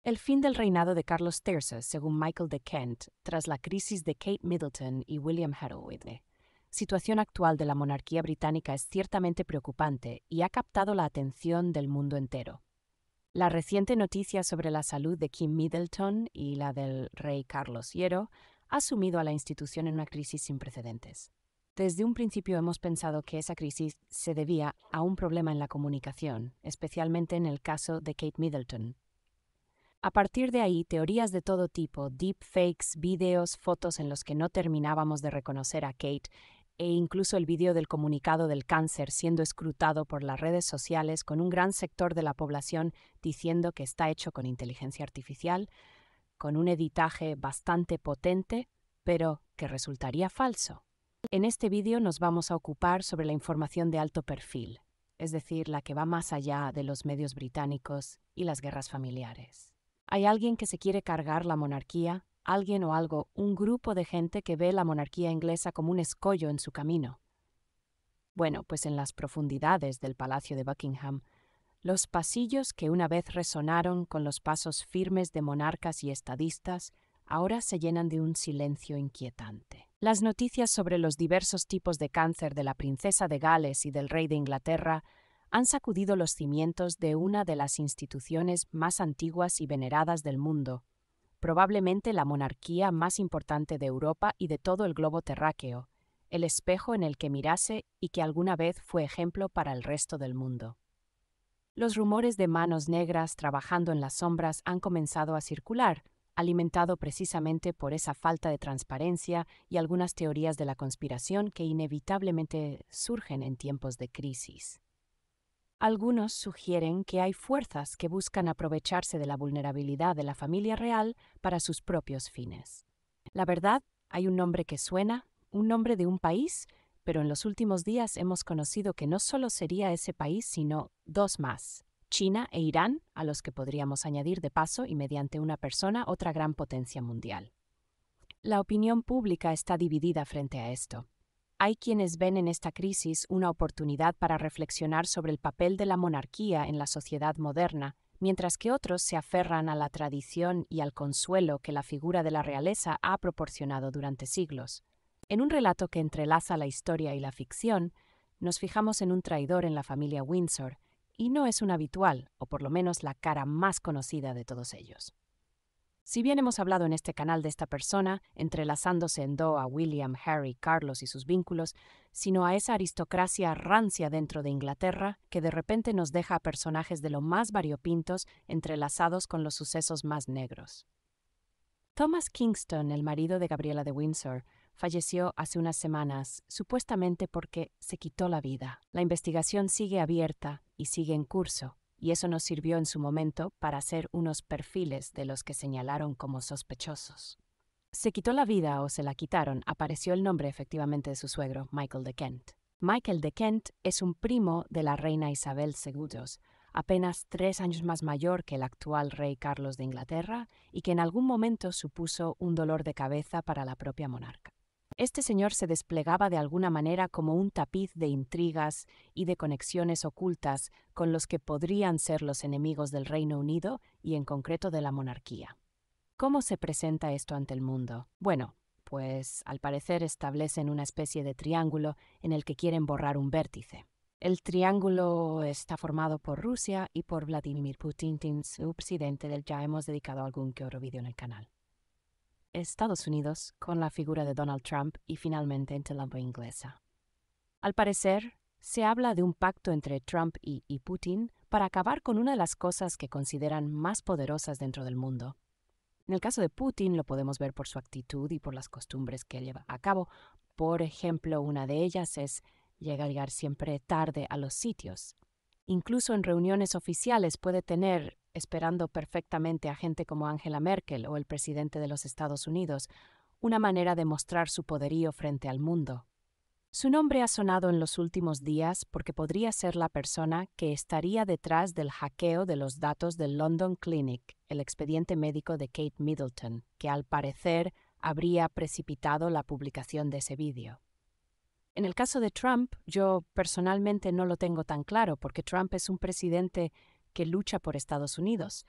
El fin del reinado de Carlos III, según Michael de Kent, tras la crisis de Kate Middleton y William Hathaway. Situación actual de la monarquía británica es ciertamente preocupante y ha captado la atención del mundo entero. La reciente noticia sobre la salud de Kim Middleton y la del rey Carlos III ha sumido a la institución en una crisis sin precedentes. Desde un principio hemos pensado que esa crisis se debía a un problema en la comunicación, especialmente en el caso de Kate Middleton. A partir de ahí, teorías de todo tipo, deepfakes, vídeos, fotos en los que no terminábamos de reconocer a Kate, e incluso el vídeo del comunicado del cáncer siendo escrutado por las redes sociales con un gran sector de la población diciendo que está hecho con inteligencia artificial, con un editaje bastante potente, pero que resultaría falso. En este vídeo nos vamos a ocupar sobre la información de alto perfil, es decir, la que va más allá de los medios británicos y las guerras familiares. Hay alguien que se quiere cargar la monarquía, alguien o algo, un grupo de gente que ve la monarquía inglesa como un escollo en su camino. Bueno, pues en las profundidades del Palacio de Buckingham, los pasillos que una vez resonaron con los pasos firmes de monarcas y estadistas, ahora se llenan de un silencio inquietante. Las noticias sobre los diversos tipos de cáncer de la princesa de Gales y del rey de Inglaterra han sacudido los cimientos de una de las instituciones más antiguas y veneradas del mundo, probablemente la monarquía más importante de Europa y de todo el globo terráqueo, el espejo en el que mirase y que alguna vez fue ejemplo para el resto del mundo. Los rumores de manos negras trabajando en las sombras han comenzado a circular, alimentado precisamente por esa falta de transparencia y algunas teorías de la conspiración que inevitablemente surgen en tiempos de crisis. Algunos sugieren que hay fuerzas que buscan aprovecharse de la vulnerabilidad de la familia real para sus propios fines. La verdad, hay un nombre que suena, un nombre de un país, pero en los últimos días hemos conocido que no solo sería ese país, sino dos más, China e Irán, a los que podríamos añadir de paso y mediante una persona otra gran potencia mundial. La opinión pública está dividida frente a esto. Hay quienes ven en esta crisis una oportunidad para reflexionar sobre el papel de la monarquía en la sociedad moderna, mientras que otros se aferran a la tradición y al consuelo que la figura de la realeza ha proporcionado durante siglos. En un relato que entrelaza la historia y la ficción, nos fijamos en un traidor en la familia Windsor, y no es un habitual, o por lo menos la cara más conocida de todos ellos. Si bien hemos hablado en este canal de esta persona, entrelazándose en do a William, Harry, Carlos y sus vínculos, sino a esa aristocracia rancia dentro de Inglaterra que de repente nos deja a personajes de lo más variopintos entrelazados con los sucesos más negros. Thomas Kingston, el marido de Gabriela de Windsor, falleció hace unas semanas, supuestamente porque se quitó la vida. La investigación sigue abierta y sigue en curso, y eso nos sirvió en su momento para hacer unos perfiles de los que señalaron como sospechosos. Se quitó la vida o se la quitaron, apareció el nombre efectivamente de su suegro, Michael de Kent. Michael de Kent es un primo de la reina Isabel II, apenas 3 años más mayor que el actual rey Carlos de Inglaterra y que en algún momento supuso un dolor de cabeza para la propia monarca. Este señor se desplegaba de alguna manera como un tapiz de intrigas y de conexiones ocultas con los que podrían ser los enemigos del Reino Unido y en concreto de la monarquía. ¿Cómo se presenta esto ante el mundo? Bueno, pues al parecer establecen una especie de triángulo en el que quieren borrar un vértice. El triángulo está formado por Rusia y por Vladimir Putin, su presidente, del ya hemos dedicado algún que otro vídeo en el canal. Estados Unidos, con la figura de Donald Trump y finalmente entre la inglesa. Al parecer, se habla de un pacto entre Trump y Putin para acabar con una de las cosas que consideran más poderosas dentro del mundo. En el caso de Putin lo podemos ver por su actitud y por las costumbres que lleva a cabo. Por ejemplo, una de ellas es llegar siempre tarde a los sitios. Incluso en reuniones oficiales puede tener, esperando perfectamente a gente como Angela Merkel o el presidente de los Estados Unidos, una manera de mostrar su poderío frente al mundo. Su nombre ha sonado en los últimos días porque podría ser la persona que estaría detrás del hackeo de los datos del London Clinic, el expediente médico de Kate Middleton, que al parecer habría precipitado la publicación de ese vídeo. En el caso de Trump, yo personalmente no lo tengo tan claro porque Trump es un presidente que lucha por Estados Unidos,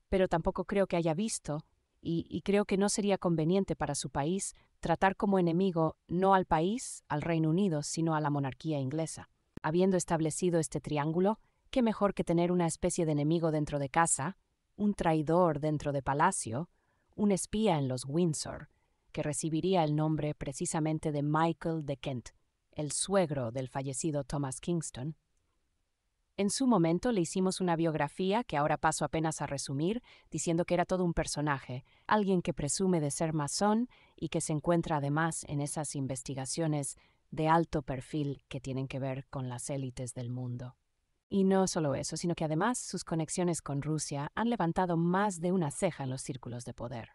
pero tampoco creo que haya visto, y creo que no sería conveniente para su país tratar como enemigo no al país, al Reino Unido, sino a la monarquía inglesa. Habiendo establecido este triángulo, ¿qué mejor que tener una especie de enemigo dentro de casa, un traidor dentro de palacio, un espía en los Windsor, que recibiría el nombre precisamente de Michael de Kent, el suegro del fallecido Thomas Kingston? En su momento le hicimos una biografía que ahora paso apenas a resumir, diciendo que era todo un personaje, alguien que presume de ser masón y que se encuentra además en esas investigaciones de alto perfil que tienen que ver con las élites del mundo. Y no solo eso, sino que además sus conexiones con Rusia han levantado más de una ceja en los círculos de poder.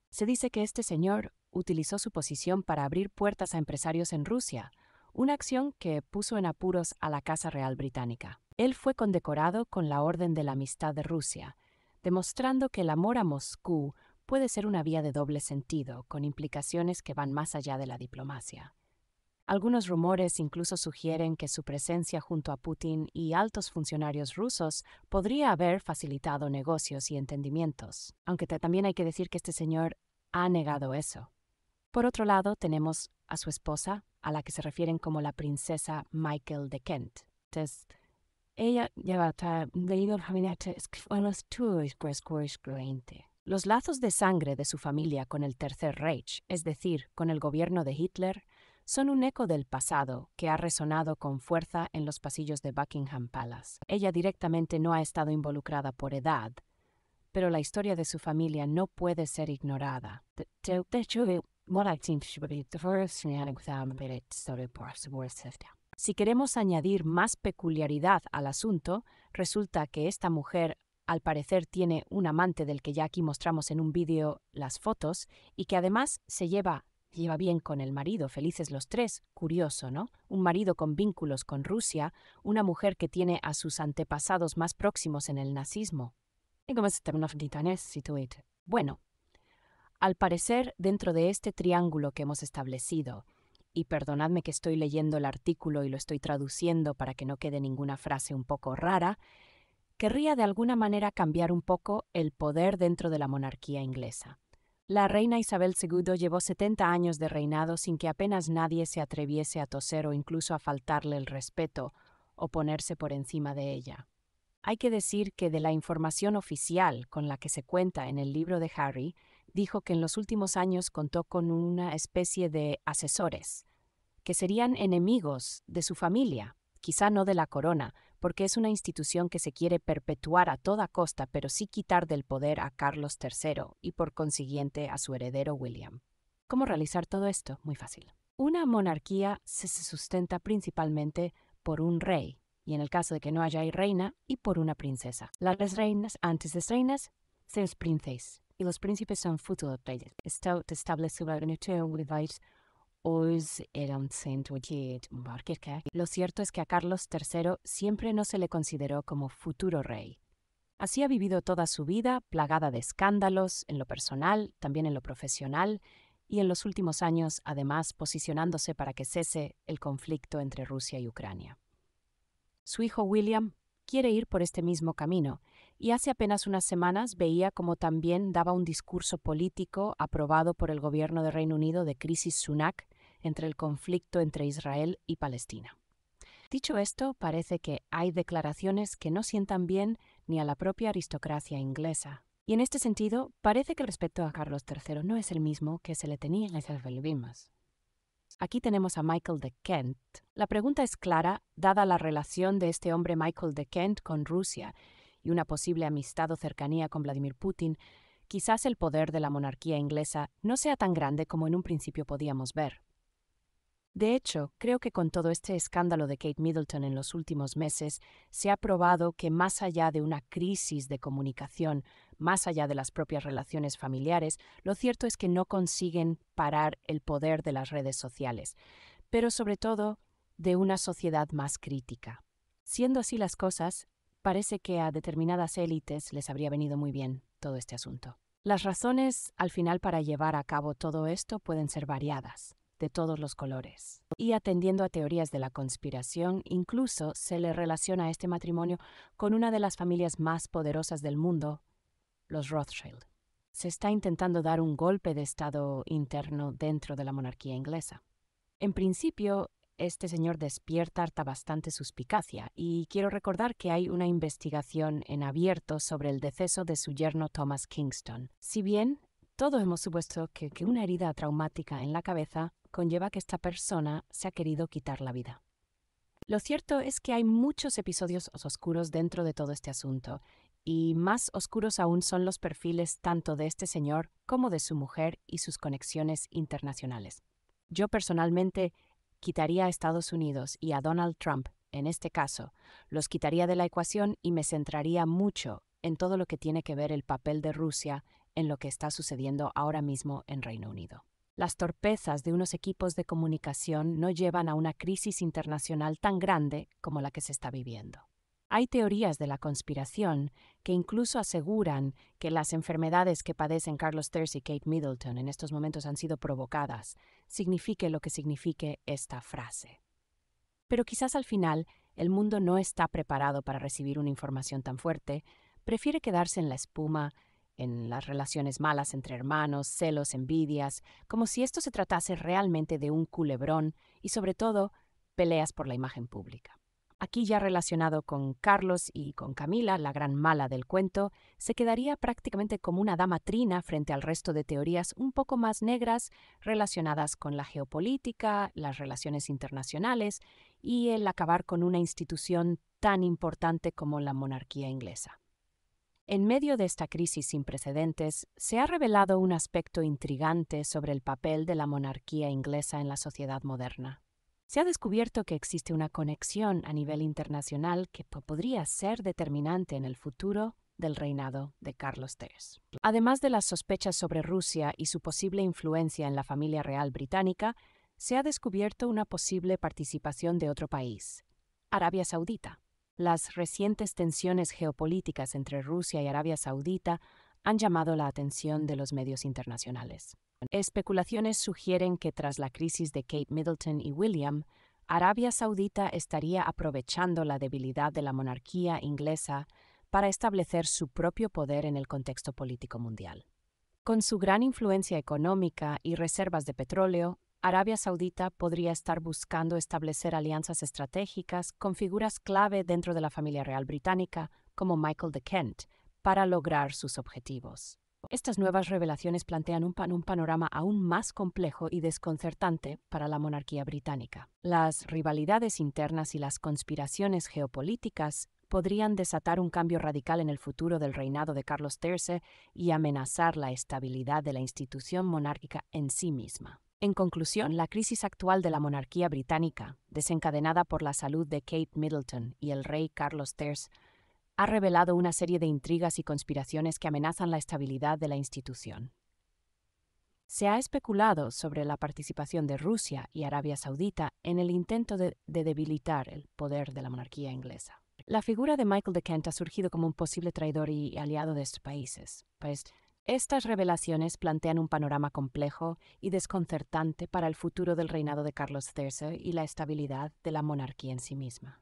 Se dice que este señor utilizó su posición para abrir puertas a empresarios en Rusia, una acción que puso en apuros a la Casa Real Británica. Él fue condecorado con la Orden de la Amistad de Rusia, demostrando que el amor a Moscú puede ser una vía de doble sentido, con implicaciones que van más allá de la diplomacia. Algunos rumores incluso sugieren que su presencia junto a Putin y altos funcionarios rusos podría haber facilitado negocios y entendimientos, aunque también hay que decir que este señor ha negado eso. Por otro lado, tenemos a su esposa, a la que se refieren como la princesa Michael de Kent. Entonces, ella lleva los lazos de sangre de su familia con el Tercer Reich, es decir, con el gobierno de Hitler, son un eco del pasado que ha resonado con fuerza en los pasillos de Buckingham Palace. Ella directamente no ha estado involucrada por edad, pero la historia de su familia no puede ser ignorada. Si queremos añadir más peculiaridad al asunto, resulta que esta mujer al parecer tiene un amante del que ya aquí mostramos en un vídeo las fotos y que además se lleva bien con el marido, felices los tres. Curioso, ¿no? Un marido con vínculos con Rusia, una mujer que tiene a sus antepasados más próximos en el nazismo. Bueno, al parecer, dentro de este triángulo que hemos establecido, y perdonadme que estoy leyendo el artículo y lo estoy traduciendo para que no quede ninguna frase un poco rara, querría de alguna manera cambiar un poco el poder dentro de la monarquía inglesa. La reina Isabel II llevó 70 años de reinado sin que apenas nadie se atreviese a toser o incluso a faltarle el respeto o ponerse por encima de ella. Hay que decir que de la información oficial con la que se cuenta en el libro de Harry, dijo que en los últimos años contó con una especie de asesores, que serían enemigos de su familia, quizá no de la corona, porque es una institución que se quiere perpetuar a toda costa, pero sí quitar del poder a Carlos III y por consiguiente a su heredero William. ¿Cómo realizar todo esto? Muy fácil. Una monarquía se sustenta principalmente por un rey, y en el caso de que no haya reina, y por una princesa. Las reinas, antes de reinas, son princes, y los príncipes son futuros reyes. Esto establece una Lo cierto es que a Carlos III siempre no se le consideró como futuro rey. Así ha vivido toda su vida, plagada de escándalos, en lo personal, también en lo profesional, y en los últimos años, además, posicionándose para que cese el conflicto entre Rusia y Ucrania. Su hijo William quiere ir por este mismo camino, y hace apenas unas semanas veía como también daba un discurso político aprobado por el gobierno de Reino Unido de crisis Sunak entre el conflicto entre Israel y Palestina. Dicho esto, parece que hay declaraciones que no sientan bien ni a la propia aristocracia inglesa. Y en este sentido, parece que el respeto a Carlos III no es el mismo que se le tenía en las Vilmas. Aquí tenemos a Michael de Kent. La pregunta es clara, dada la relación de este hombre Michael de Kent con Rusia y una posible amistad o cercanía con Vladimir Putin, quizás el poder de la monarquía inglesa no sea tan grande como en un principio podíamos ver. De hecho, creo que con todo este escándalo de Kate Middleton en los últimos meses, se ha probado que más allá de una crisis de comunicación, más allá de las propias relaciones familiares, lo cierto es que no consiguen parar el poder de las redes sociales, pero sobre todo de una sociedad más crítica. Siendo así las cosas, parece que a determinadas élites les habría venido muy bien todo este asunto. Las razones, al final, para llevar a cabo todo esto pueden ser variadas, de todos los colores. Y atendiendo a teorías de la conspiración, incluso se le relaciona a este matrimonio con una de las familias más poderosas del mundo, los Rothschild. Se está intentando dar un golpe de estado interno dentro de la monarquía inglesa. En principio, este señor despierta harta bastante suspicacia y quiero recordar que hay una investigación en abierto sobre el deceso de su yerno Thomas Kingston. Si bien todos hemos supuesto que una herida traumática en la cabeza conlleva que esta persona se ha querido quitar la vida. Lo cierto es que hay muchos episodios oscuros dentro de todo este asunto, y más oscuros aún son los perfiles tanto de este señor como de su mujer y sus conexiones internacionales. Yo personalmente quitaría a Estados Unidos y a Donald Trump, en este caso, los quitaría de la ecuación y me centraría mucho en todo lo que tiene que ver el papel de Rusia en lo que está sucediendo ahora mismo en Reino Unido. Las torpezas de unos equipos de comunicación no llevan a una crisis internacional tan grande como la que se está viviendo. Hay teorías de la conspiración que incluso aseguran que las enfermedades que padecen Carlos III y Kate Middleton en estos momentos han sido provocadas, signifique lo que signifique esta frase. Pero quizás al final el mundo no está preparado para recibir una información tan fuerte, prefiere quedarse en la espuma, en las relaciones malas entre hermanos, celos, envidias, como si esto se tratase realmente de un culebrón y sobre todo peleas por la imagen pública. Aquí ya relacionado con Carlos y con Camila, la gran mala del cuento, se quedaría prácticamente como una dama trina frente al resto de teorías un poco más negras relacionadas con la geopolítica, las relaciones internacionales y el acabar con una institución tan importante como la monarquía inglesa. En medio de esta crisis sin precedentes, se ha revelado un aspecto intrigante sobre el papel de la monarquía inglesa en la sociedad moderna. Se ha descubierto que existe una conexión a nivel internacional que podría ser determinante en el futuro del reinado de Carlos III. Además de las sospechas sobre Rusia y su posible influencia en la familia real británica, se ha descubierto una posible participación de otro país, Arabia Saudita. Las recientes tensiones geopolíticas entre Rusia y Arabia Saudita han llamado la atención de los medios internacionales. Especulaciones sugieren que tras la crisis de Kate Middleton y William, Arabia Saudita estaría aprovechando la debilidad de la monarquía inglesa para establecer su propio poder en el contexto político mundial. Con su gran influencia económica y reservas de petróleo, Arabia Saudita podría estar buscando establecer alianzas estratégicas con figuras clave dentro de la familia real británica, como Michael de Kent, para lograr sus objetivos. Estas nuevas revelaciones plantean un panorama aún más complejo y desconcertante para la monarquía británica. Las rivalidades internas y las conspiraciones geopolíticas podrían desatar un cambio radical en el futuro del reinado de Carlos III y amenazar la estabilidad de la institución monárquica en sí misma. En conclusión, la crisis actual de la monarquía británica, desencadenada por la salud de Kate Middleton y el rey Carlos III, ha revelado una serie de intrigas y conspiraciones que amenazan la estabilidad de la institución. Se ha especulado sobre la participación de Rusia y Arabia Saudita en el intento de debilitar el poder de la monarquía inglesa. La figura de Michael de Kent ha surgido como un posible traidor y aliado de estos países, pues estas revelaciones plantean un panorama complejo y desconcertante para el futuro del reinado de Carlos III y la estabilidad de la monarquía en sí misma.